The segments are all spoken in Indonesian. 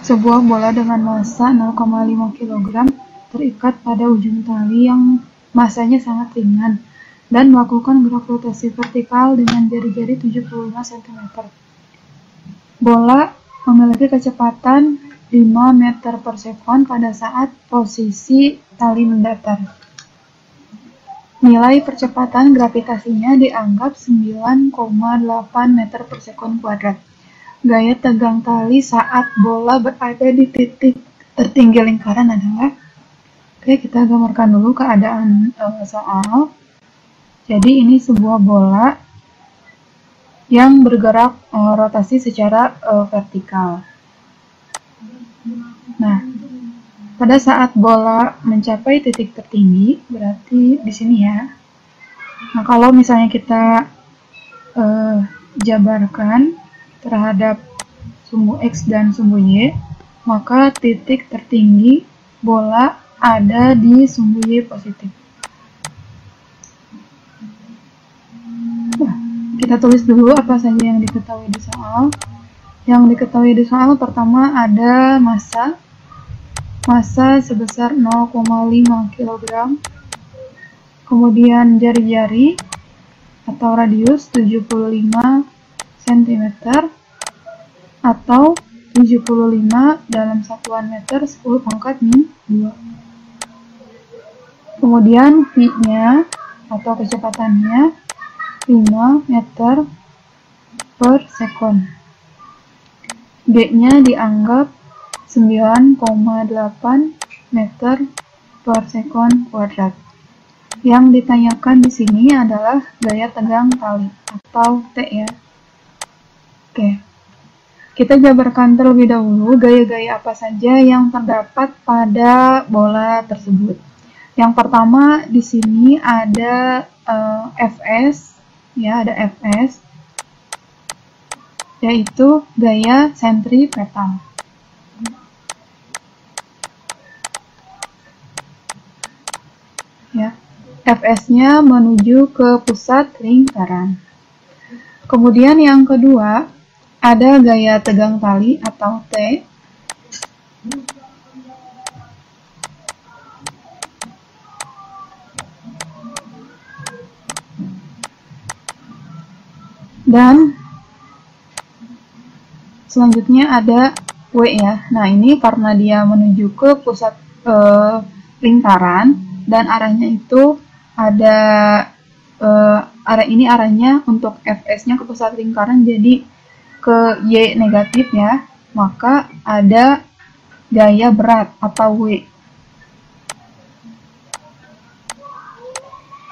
Sebuah bola dengan massa 0,5 kg terikat pada ujung tali yang massanya sangat ringan dan melakukan gerak rotasi vertikal dengan jari-jari 75 cm. Bola memiliki kecepatan 5 meter per sekon pada saat posisi tali mendatar. Nilai percepatan gravitasinya dianggap 9,8 meter per sekon kuadrat. Gaya tegang tali saat bola berada di titik tertinggi lingkaran adalah, oke, kita gambarkan dulu keadaan soal. Jadi ini sebuah bola yang bergerak rotasi secara vertikal. Nah, pada saat bola mencapai titik tertinggi, berarti di sini ya. Nah, kalau misalnya kita jabarkan terhadap sumbu X dan sumbu Y, maka titik tertinggi bola ada di sumbu Y positif. Nah, kita tulis dulu apa saja yang diketahui di soal. Yang diketahui di soal pertama ada massa sebesar 0,5 kg, kemudian jari-jari atau radius 75 cm atau 75 dalam satuan meter 10 pangkat min 2. Kemudian V-nya atau kecepatannya 5 meter per sekon. G-nya dianggap 9,8 meter per sekon kuadrat. Yang ditanyakan di sini adalah gaya tegang tali atau T ya. Oke. Kita jabarkan terlebih dahulu gaya-gaya apa saja yang terdapat pada bola tersebut. Yang pertama di sini ada Fs, ya, ada Fs, yaitu gaya sentripetal. Ya, Fs-nya menuju ke pusat lingkaran. Kemudian yang kedua ada gaya tegang tali atau T. Dan selanjutnya ada W ya. Nah, ini karena dia menuju ke pusat lingkaran dan arahnya itu ada arah ini arahnya untuk Fs-nya ke pusat lingkaran, jadi ke Y negatif ya, maka ada gaya berat atau W.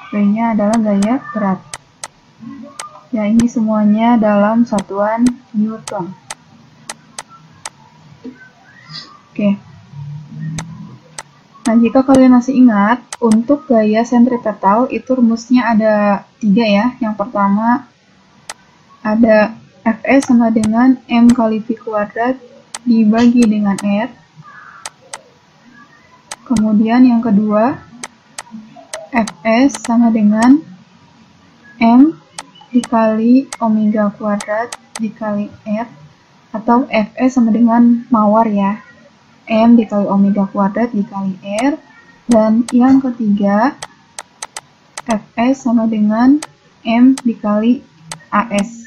W-nya adalah gaya berat. Ya, ini semuanya dalam satuan Newton. Oke. Nah, jika kalian masih ingat, untuk gaya sentripetal itu rumusnya ada 3 ya. Yang pertama ada Fs sama dengan M kali V kuadrat dibagi dengan R. Kemudian yang kedua, Fs sama dengan M dikali omega kuadrat dikali R, atau Fs sama dengan mawar ya, M dikali omega kuadrat dikali R. Dan yang ketiga, Fs sama dengan M dikali As.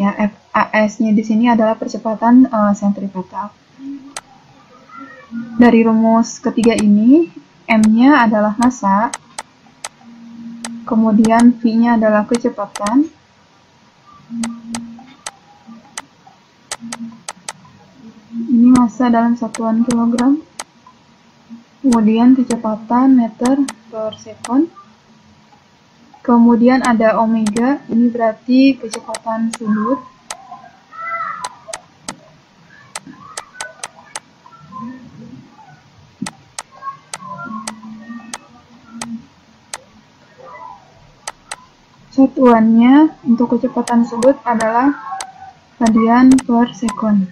Ya, As-nya di sini adalah percepatan sentripetal. Dari rumus ketiga ini, M-nya adalah massa, kemudian V-nya adalah kecepatan, ini massa dalam satuan kilogram, kemudian kecepatan meter per sekon, kemudian ada omega, ini berarti kecepatan sudut, satuannya untuk kecepatan sudut adalah radian per sekon.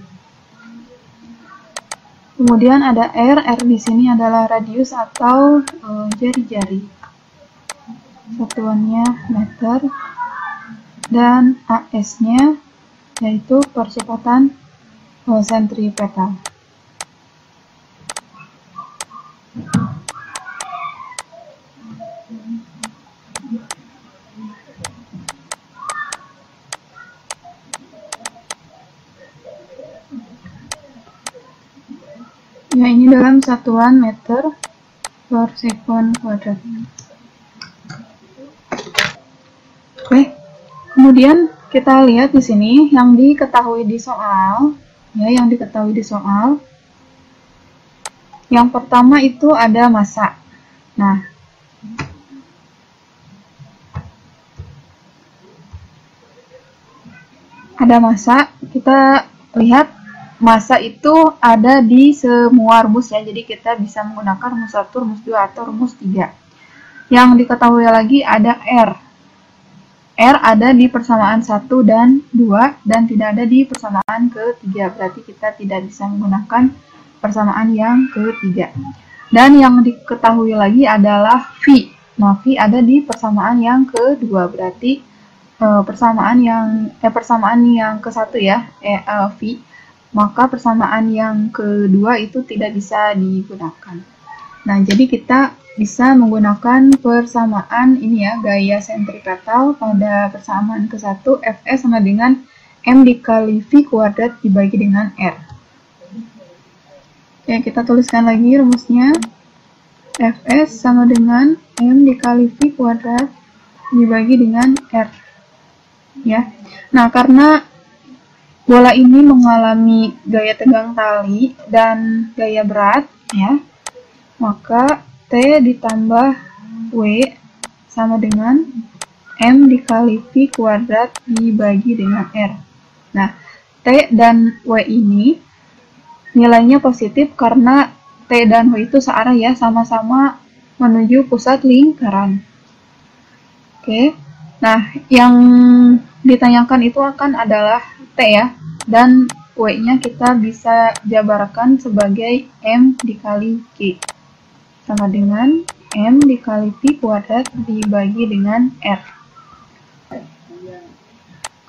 Kemudian ada R di sini adalah radius atau jari-jari. Satuannya meter, dan AS-nya yaitu percepatan sentripetal. dalam satuan meter per sekon kuadrat. Oke, kemudian kita lihat di sini yang diketahui di soal, ya, yang diketahui di soal. Yang pertama itu ada massa. Nah, ada massa, kita lihat massa itu ada di semua rumus ya, jadi kita bisa menggunakan rumus 1, rumus 2, atau rumus 3. Yang diketahui lagi ada R. R ada di persamaan 1 dan 2 dan tidak ada di persamaan ketiga, berarti kita tidak bisa menggunakan persamaan yang ketiga. Dan yang diketahui lagi adalah V. Nah, V ada di persamaan yang kedua, berarti persamaan yang ke satu ya, V, maka persamaan yang kedua itu tidak bisa digunakan. Nah, jadi kita bisa menggunakan persamaan ini ya, gaya sentripetal pada persamaan ke-1, Fs sama dengan M dikali V kuadrat dibagi dengan R. Oke, kita tuliskan lagi rumusnya. Fs sama dengan M dikali V kuadrat dibagi dengan R. Ya. Nah, karena bola ini mengalami gaya tegang tali dan gaya berat, ya, maka T ditambah W sama dengan M dikali V kuadrat dibagi dengan R. Nah, T dan W ini nilainya positif karena T dan W itu searah ya, sama-sama menuju pusat lingkaran. Oke, nah yang ditanyakan itu akan adalah T ya, dan W-nya kita bisa jabarkan sebagai M dikali G. Sama dengan M dikali V kuadrat dibagi dengan R.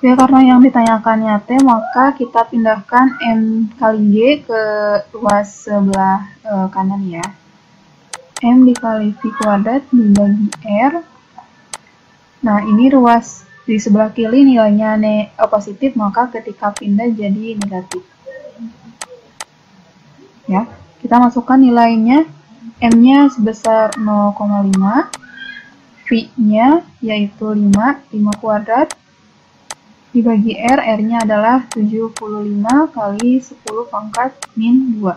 Oke, karena yang ditanyakannya T, maka kita pindahkan M kali G ke ruas sebelah kanan ya. M dikali V kuadrat dibagi R. Nah, ini ruas di sebelah kiri nilainya positif, maka ketika pindah jadi negatif. Ya, kita masukkan nilainya. M-nya sebesar 0,5, V-nya yaitu 5 kuadrat, dibagi R, R-nya adalah 75 kali 10 pangkat min 2,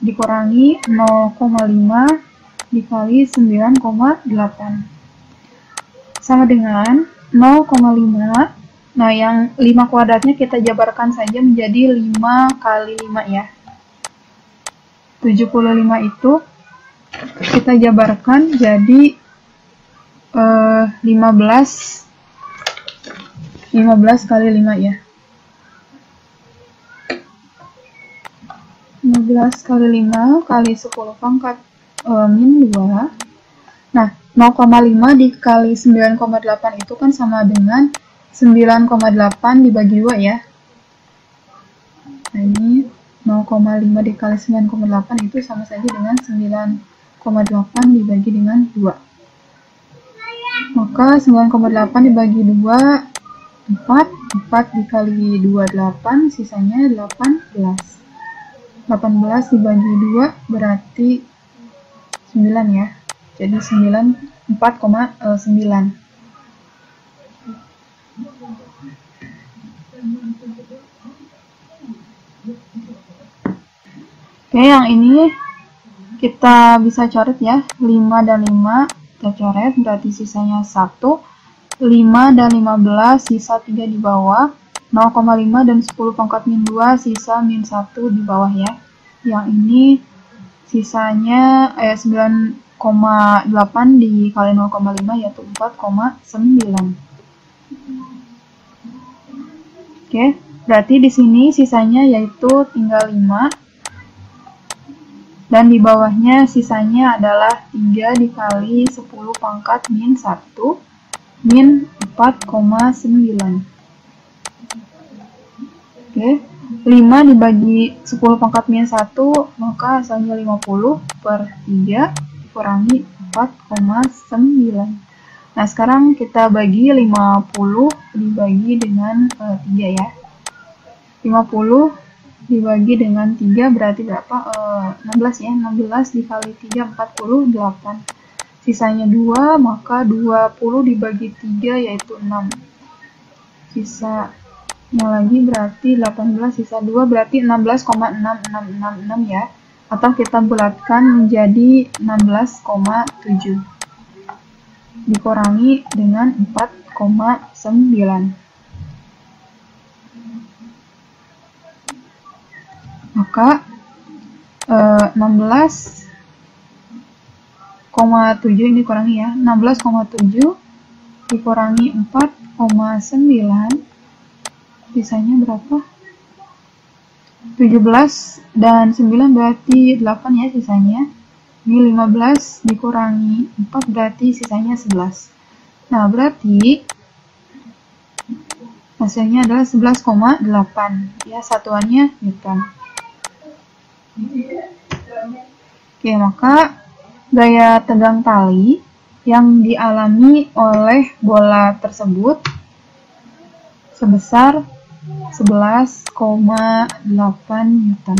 dikurangi 0,5 dikali 9,8, sama dengan 0,5, nah yang 5 kuadratnya kita jabarkan saja menjadi 5 kali 5 ya. 75 itu kita jabarkan jadi 15 kali 5 ya. 15 kali 5 kali 10 pangkat min 2. Nah, 0,5 dikali 9,8 itu kan sama dengan 9,8 dibagi 2 ya. Nah, ini 0,5 dikali 9,8 itu sama saja dengan 9,8 dibagi dengan 2. Maka 9,8 dibagi 2, 4 dikali 2, 8, sisanya 18. 18 dibagi 2 berarti 9 ya. Jadi 4,9. Oke, yang ini kita bisa coret ya, 5 dan 5 kita coret, berarti sisanya 1, 5 dan 15, sisa 3 di bawah, 0,5 dan 10 pangkat min 2, sisa min 1 di bawah ya. Yang ini sisanya 9,8 dikali 0,5 yaitu 4,9. Oke, berarti di sini sisanya yaitu tinggal 5. Dan di bawahnya sisanya adalah 3 dikali 10 pangkat min 1 min 4,9. Oke, 5 dibagi 10 pangkat min 1, maka hasilnya 50 per 3 dikurangi 4,9. Nah, sekarang kita bagi 50 dibagi dengan 3 ya. 50 dibagi dengan 3 berarti berapa? 16 ya. 16 dikali 3, 48. Sisanya 2, maka 20 dibagi 3 yaitu 6. Sisanya lagi berarti 18, sisa 2 berarti 16,6666 ya. Atau kita bulatkan menjadi 16,7. Dikurangi dengan 4,9. Maka 16,7 ini dikurangi ya. 16,7 dikurangi 4,9. Sisanya berapa? 17 dan 9 berarti 8 ya sisanya. Ini 15 dikurangi 4 berarti sisanya 11. Nah, berarti hasilnya adalah 11,8. Ya, satuannya Newton. Oke, maka gaya tegang tali yang dialami oleh bola tersebut sebesar 11,8 Newton.